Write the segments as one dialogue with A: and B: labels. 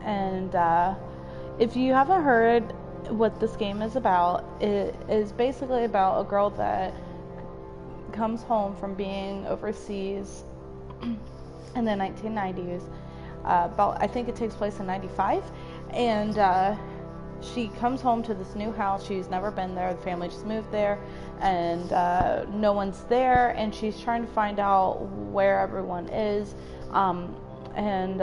A: And if you haven't heard what this game is about, it is basically about a girl that comes home from being overseas in the 1990s. I think it takes place in 95. And she comes home to this new house. She's never been there. The family just moved there, and no one's there. And she's trying to find out where everyone is, and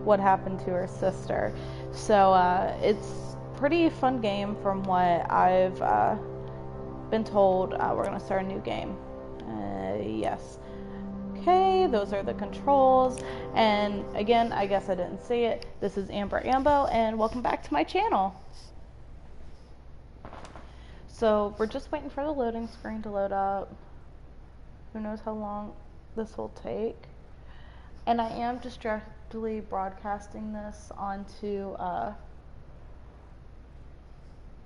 A: what happened to her sister. So it's a pretty fun game from what I've been told. We're going to start a new game. Yes. Okay, those are the controls. And again, I guess I didn't say it. This is Amber Ambo, and welcome back to my channel. So we're just waiting for the loading screen to load up. Who knows how long this will take. And I am just directly broadcasting this onto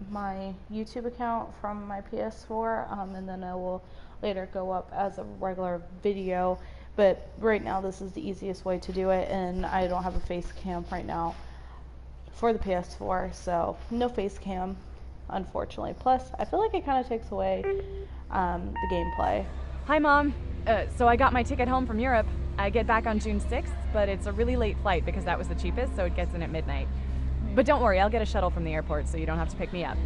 A: my YouTube account from my PS4, and then it will later go up as a regular video. But right now this is the easiest way to do it, and I don't have a face cam right now for the PS4, so no face cam, unfortunately. Plus, I feel like it kind of takes away the gameplay.
B: Hi, Mom. So I got my ticket home from Europe. I get back on June 6th, but it's a really late flight because that was the cheapest, so it gets in at midnight. But don't worry, I'll get a shuttle from the airport so you don't have to pick me up.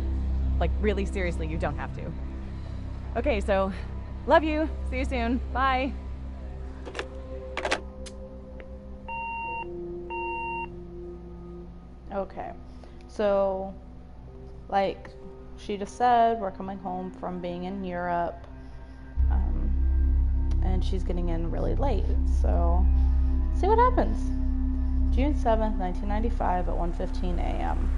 B: Like, really seriously, you don't have to. Okay, so, love you. See you soon. Bye.
A: Okay, so, like she just said, we're coming home from being in Europe, and she's getting in really late, so see what happens. June 7th, 1995 at 1:15 a.m.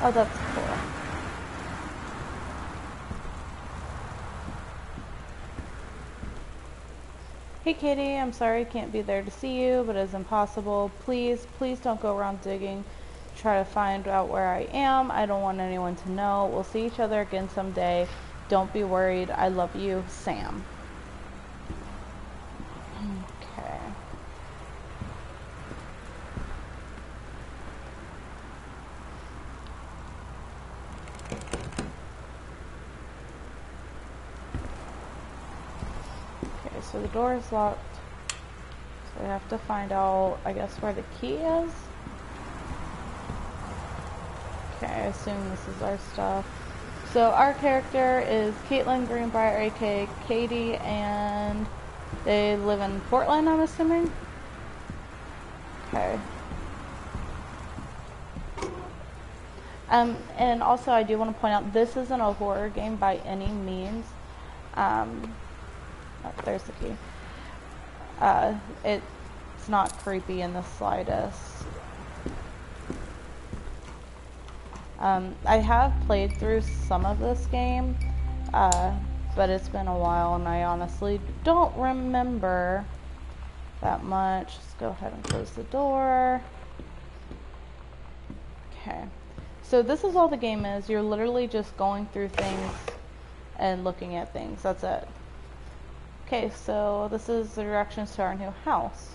A: Oh, that's cool. Hey Katie, I'm sorry I can't be there to see you, but it's impossible. Please don't go around digging. Try to find out where I am. I don't want anyone to know. We'll see each other again someday. Don't be worried. I love you, Sam. Okay. Okay, so the door is locked. So I have to find out, I guess, where the key is. Okay, I assume this is our stuff. So our character is Caitlin Greenbrier, aka Katie, and they live in Portland, I'm assuming. Okay. And also I do want to point out, this isn't a horror game by any means. Oh, there's the key. It's not creepy in the slightest. I have played through some of this game, but it's been a while and I honestly don't remember that much. Let's go ahead and close the door. Okay, so this is all the game is. You're literally just going through things and looking at things. That's it. Okay, so this is the directions to our new house.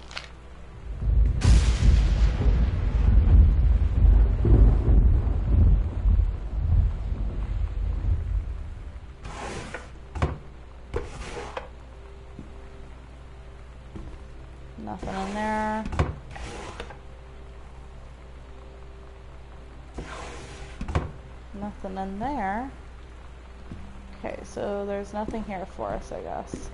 A: Nothing in there. Nothing in there. Okay, so there's nothing here for us, I guess.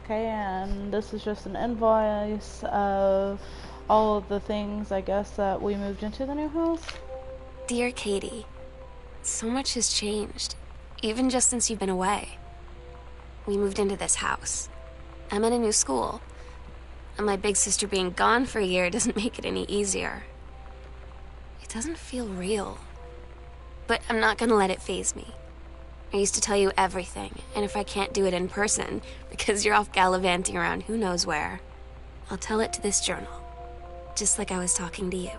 A: Okay, and this is just an invoice of all of the things, I guess, that we moved into the new house.
C: Dear Katie, so much has changed, even just since you've been away. We moved into this house. I'm in a new school, and my big sister being gone for a year doesn't make it any easier. It doesn't feel real, but I'm not gonna let it faze me. I used to tell you everything, and if I can't do it in person, because you're off gallivanting around who knows where, I'll tell it to this journal, just like I was talking to you.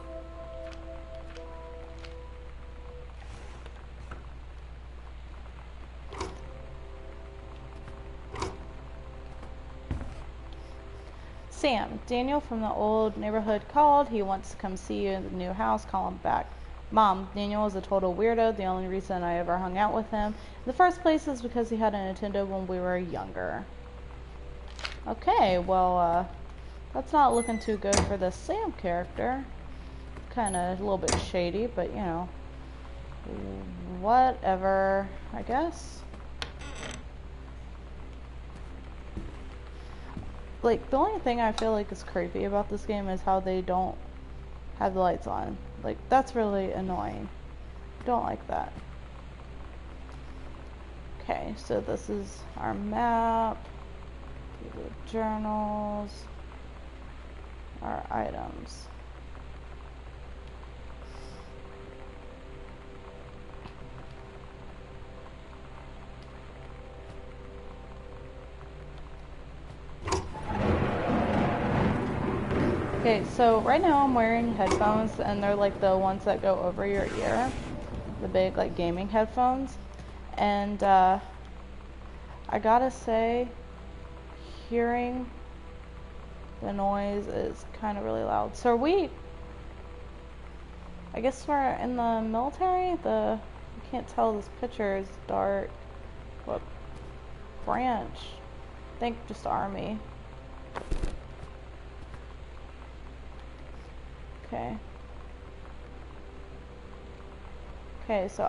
A: Sam, Daniel from the old neighborhood called. He wants to come see you in the new house. Call him back. Mom, Daniel is a total weirdo. The only reason I ever hung out with him in the first place is because he had a Nintendo when we were younger. Okay, well, that's not looking too good for the Sam character. Kind of a little bit shady, but you know, whatever, I guess. Like, the only thing I feel like is creepy about this game is how they don't have the lights on. Like, that's really annoying. Don't like that. Okay, so this is our map, the journals, our items. Okay, so right now I'm wearing headphones, and they're like the ones that go over your ear, the big like gaming headphones, and I gotta say, hearing the noise is kind of really loud. So I guess we're in the military. I can't tell, this picture is dark. What branch? I think just Army. Okay. Okay, so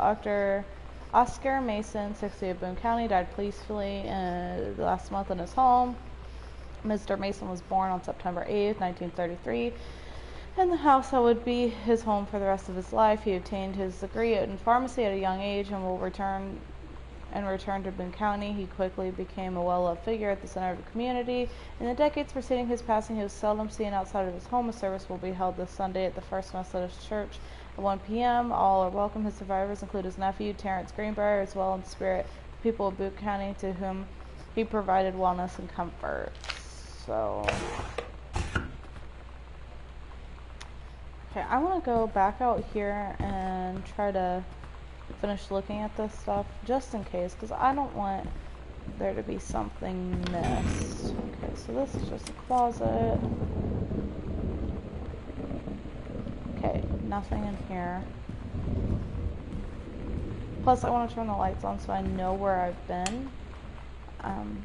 A: Oscar Mason, 60 of Boone County, died peacefully last month in his home. Mr. Mason was born on September 8th, 1933, in the house that would be his home for the rest of his life. He obtained his degree in pharmacy at a young age and returned to Boone County. He quickly became a well-loved figure at the center of the community. In the decades preceding his passing, he was seldom seen outside of his home. A service will be held this Sunday at the First Methodist Church at 1 p.m. All are welcome. His survivors include his nephew, Terrence Greenbrier, as well in spirit, the people of Boone County to whom he provided wellness and comfort. So, okay, I want to go back out here and try to finish looking at this stuff just in case, because I don't want there to be something missed. Okay, so this is just a closet. Okay, nothing in here. Plus I want to turn the lights on so I know where I've been. Okay.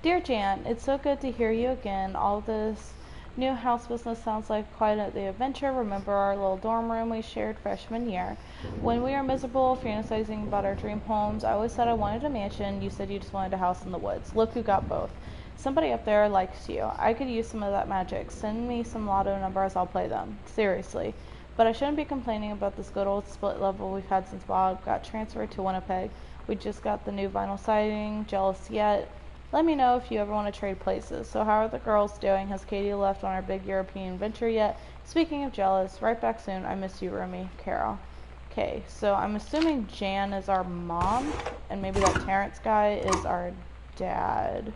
A: Dear Jan, it's so good to hear you again. All this new house business sounds like quite the adventure. Remember our little dorm room we shared freshman year? When we were miserable, fantasizing about our dream homes, I always said I wanted a mansion. You said you just wanted a house in the woods. Look who got both. Somebody up there likes you. I could use some of that magic. Send me some lotto numbers, I'll play them. Seriously. But I shouldn't be complaining about this good old split level we've had since Bob got transferred to Winnipeg. We just got the new vinyl siding. Jealous yet? Let me know if you ever want to trade places. So how are the girls doing? Has Katie left on our big European venture yet? Speaking of jealous, right back soon. I miss you, Rumi. Carol. Okay, so I'm assuming Jan is our mom, and maybe that Terrence guy is our dad.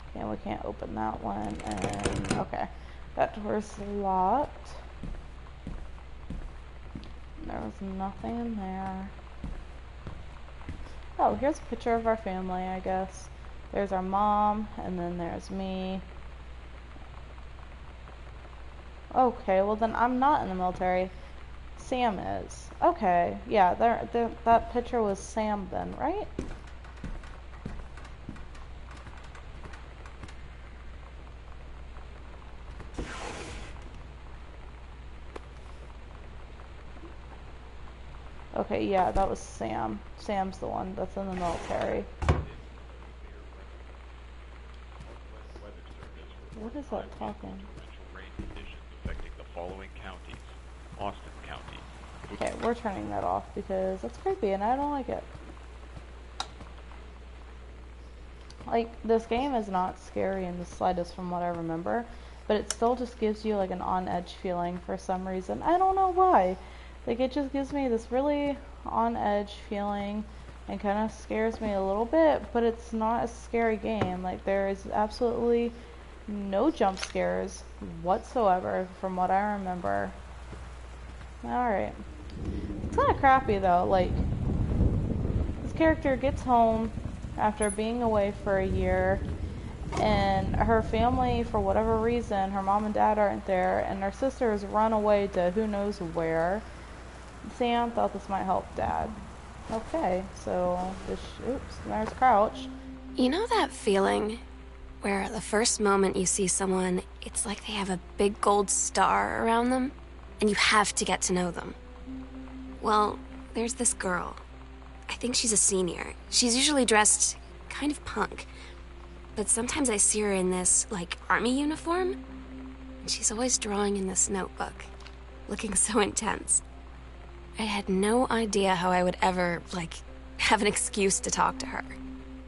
A: Okay, we can't open that one, and okay. That door's locked. There was nothing in there. Oh, here's a picture of our family, I guess. There's our mom, and then there's me. Okay, well then I'm not in the military. Sam is. Okay, yeah, that picture was Sam then, right? Okay, yeah, that was Sam. Sam's the one that's in the military. What is that talking?
D: Affecting the following counties. Austin County.
A: Okay, we're turning that off because that's creepy and I don't like it. Like, this game is not scary in the slightest from what I remember, but it still just gives you like an on-edge feeling for some reason. I don't know why. Like, it just gives me this really on-edge feeling and kind of scares me a little bit, but it's not a scary game. Like, there is absolutely no jump scares whatsoever from what I remember. Alright. It's kind of crappy though, like, character gets home after being away for a year, and her family, for whatever reason, her mom and dad aren't there, and her sister has run away to who knows where. Sam thought this might help Dad. Okay, so oops, there's Crouch.
C: You know that feeling where the first moment you see someone, it's like they have a big gold star around them, and you have to get to know them? Well, there's this girl. I think she's a senior. She's usually dressed kind of punk, but sometimes I see her in this, like, army uniform, and she's always drawing in this notebook, looking so intense. I had no idea how I would ever, like, have an excuse to talk to her.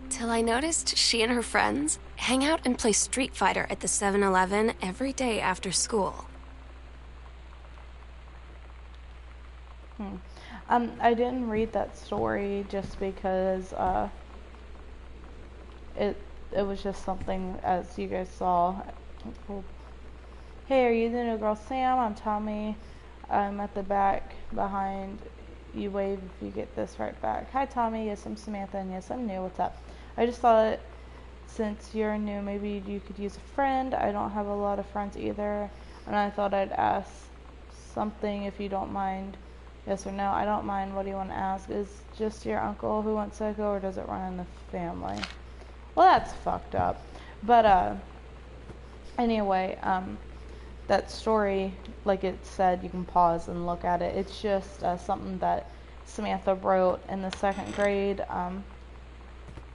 C: Till I noticed she and her friends hang out and play Street Fighter at the 7-Eleven every day after school.
A: I didn't read that story just because it was just something, as you guys saw. Hey, are you the new girl Sam? I'm Tommy. I'm at the back behind. You wave if you get this right back. Hi Tommy, yes I'm Samantha, and yes I'm new. What's up? I just thought since you're new, maybe you could use a friend. I don't have a lot of friends either, and I thought I'd ask something if you don't mind. Yes or no? I don't mind. What do you want to ask? Is just your uncle who went psycho, or does it run in the family? Well, that's fucked up. But anyway, that story, like it said, you can pause and look at it. It's just something that Samantha wrote in the 2nd grade,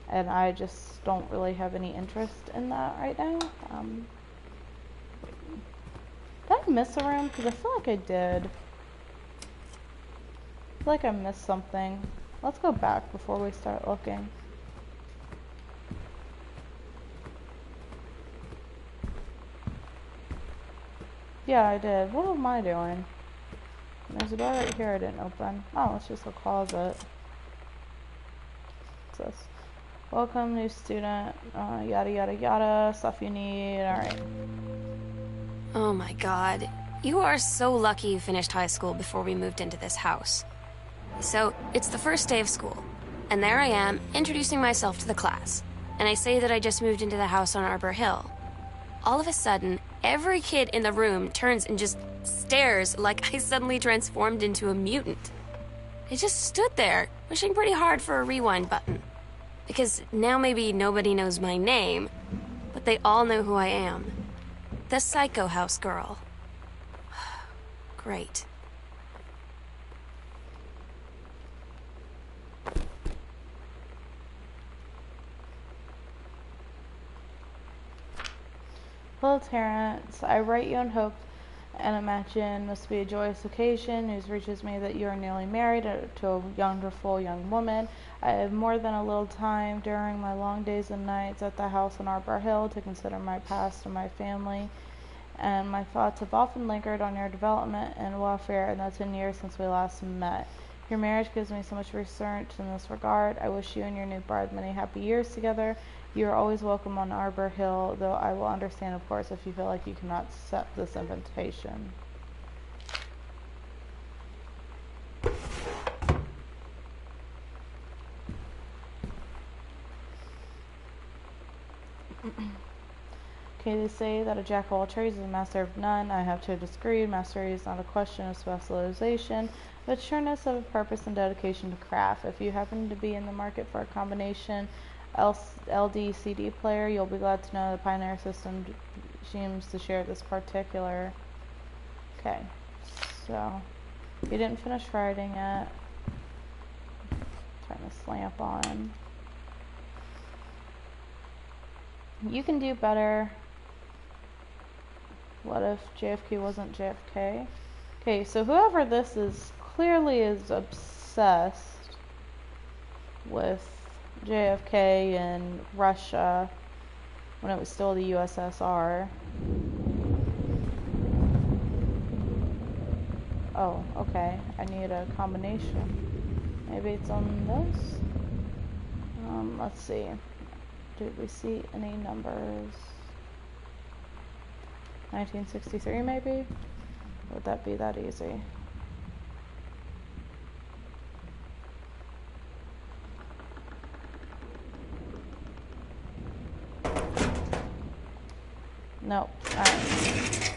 A: and I just don't really have any interest in that right now. Did I miss a room? Because I feel like I did. I feel like I missed something. Let's go back before we start looking. Yeah, I did. What am I doing? There's a door right here I didn't open. Oh, it's just a closet. What's this? Welcome, new student. Yada yada yada. Stuff you need. Alright.
C: Oh my god. You are so lucky you finished high school before we moved into this house. So, it's the first day of school, and there I am, introducing myself to the class. And I say that I just moved into the house on Arbor Hill. All of a sudden, every kid in the room turns and just stares like I suddenly transformed into a mutant. I just stood there, wishing pretty hard for a rewind button. Because now maybe nobody knows my name, but they all know who I am. The Psycho House girl. Great.
A: Hello, Terrence. I write you in hope and imagine must be a joyous occasion. News reaches me that you are nearly married to a wonderful young woman. I have more than a little time during my long days and nights at the house on Arbor Hill to consider my past and my family, and my thoughts have often lingered on your development and welfare in the 10 years since we last met. Your marriage gives me so much reassurance in this regard. I wish you and your new bride many happy years together. You are always welcome on Arbor Hill, though I will understand, of course, if you feel like you cannot accept this invitation. Okay, they say that a jack of all trades is a master of none. I have to disagree. Mastery is not a question of specialization, but sureness of purpose and dedication to craft. If you happen to be in the market for a combination LD CD player, you'll be glad to know the Pioneer system seems to share this particular. Okay, so you didn't finish writing it. Turn this lamp on. You can do better. What if JFK wasn't JFK? Okay, so whoever this is clearly is obsessed with JFK and Russia when it was still the USSR. Oh, okay. I need a combination. Maybe it's on this? Let's see. Did we see any numbers? 1963 maybe? Would that be that easy? Nope. Alright.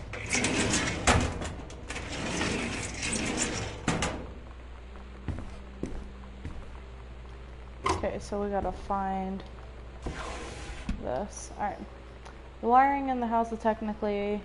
A: Okay, so we gotta find this. Alright. The wiring in the house is technically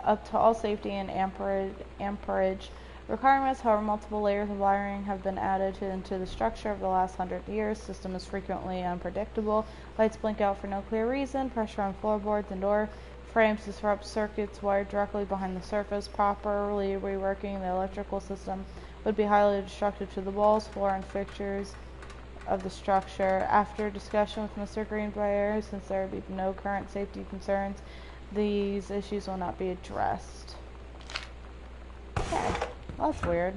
A: up to all safety and amperage requirements. However, multiple layers of wiring have been added into the structure of the last 100 years. System is frequently unpredictable. Lights blink out for no clear reason. Pressure on floorboards and door frames disrupt circuits wired directly behind the surface. Properly reworking the electrical system would be highly destructive to the walls, floor, and fixtures of the structure. After discussion with Mr. Greenbrier, since there would be no current safety concerns, these issues will not be addressed. Okay, well, that's weird.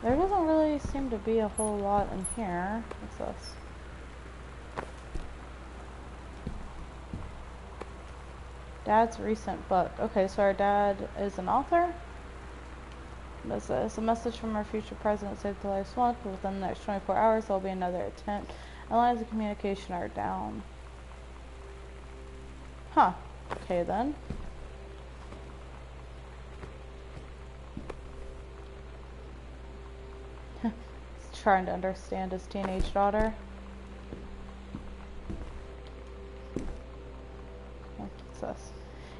A: There doesn't really seem to be a whole lot in here. What's this? Dad's recent book. Okay, so our dad is an author? What is this? A message from our future president saved the life's once, but within the next 24 hours there will be another attempt. And lines of communication are down. Huh. Okay then. Trying to understand his teenage daughter. What's this?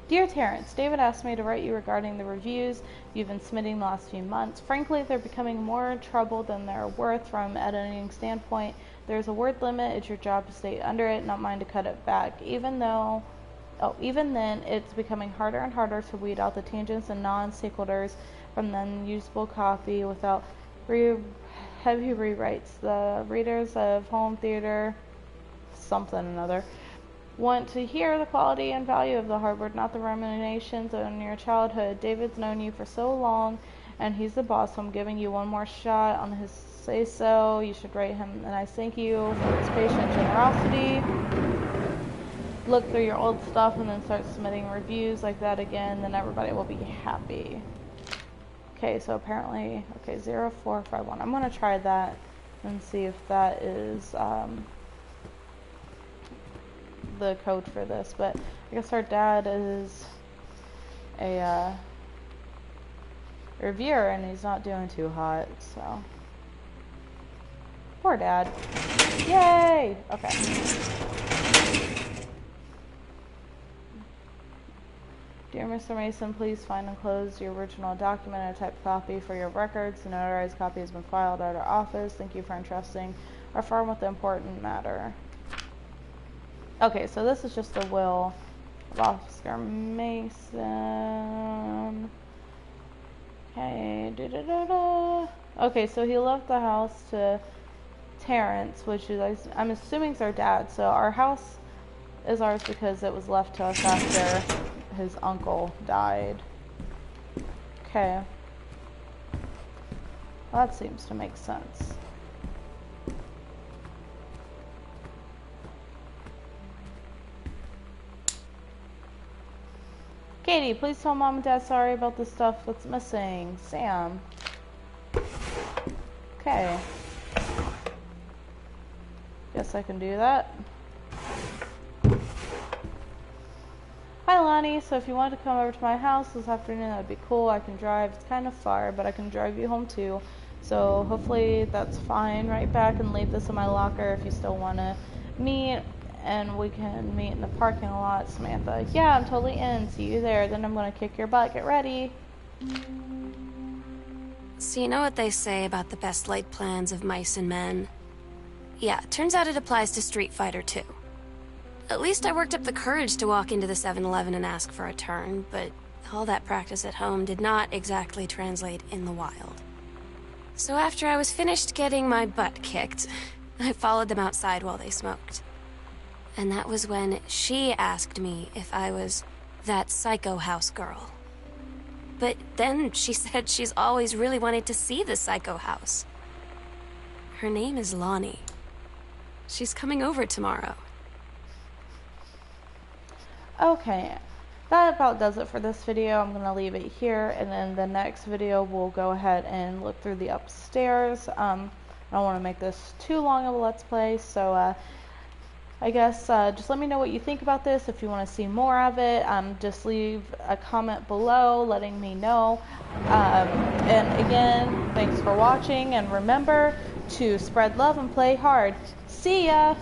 A: Dear Terrence, David asked me to write you regarding the reviews you've been submitting the last few months. Frankly, they're becoming more trouble than they're worth from an editing standpoint. There's a word limit. It's your job to stay under it, not mine to cut it back. Even then, it's becoming harder and harder to weed out the tangents and non-sequiturs from the unusable copy without heavy rewrites. The readers of home theater something or another want to hear the quality and value of the hard work, not the ruminations on your childhood. David's known you for so long, and he's the boss, so I'm giving you one more shot on his say-so. You should write him a nice thank you for his patient generosity. Look through your old stuff and then start submitting reviews like that again, then everybody will be happy. Okay, so apparently, okay, 0451. I'm going to try that and see if that is the code for this. But I guess our dad is a reviewer and he's not doing too hot, so. Poor dad. Yay! Okay. Dear Mr. Mason, please find and close your original document and a typed copy for your records. The notarized copy has been filed at our office. Thank you for entrusting our firm with the important matter. Okay, so this is just a will of Oscar Mason. Okay, Okay, so he left the house to Terrence, which is, I'm assuming is our dad. So our house is ours because it was left to us after his uncle died. Okay. Well, that seems to make sense. Katie, please tell Mom and Dad sorry about the stuff that's missing. Sam. Okay. Guess I can do that. Hi Lonnie, so if you want to come over to my house this afternoon, that'd be cool. I can drive. It's kind of far, but I can drive you home too. So hopefully that's fine. Right back and leave this in my locker if you still want to meet. And we can meet in the parking lot. Samantha, yeah, I'm totally in. See you there. Then I'm going to kick your butt. Get ready.
C: So you know what they say about the best laid plans of mice and men? Yeah, turns out it applies to Street Fighter too. At least I worked up the courage to walk into the 7-Eleven and ask for a turn, but all that practice at home did not exactly translate in the wild. So after I was finished getting my butt kicked, I followed them outside while they smoked. And that was when she asked me if I was that psycho house girl. But then she said she's always really wanted to see the psycho house. Her name is Lonnie. She's coming over tomorrow.
A: Okay, that about does it for this video. I'm going to leave it here, and then the next video we'll go ahead and look through the upstairs. I don't want to make this too long of a Let's Play, so I guess just let me know what you think about this. If you want to see more of it, just leave a comment below letting me know. And again, thanks for watching, and remember to spread love and play hard. See ya!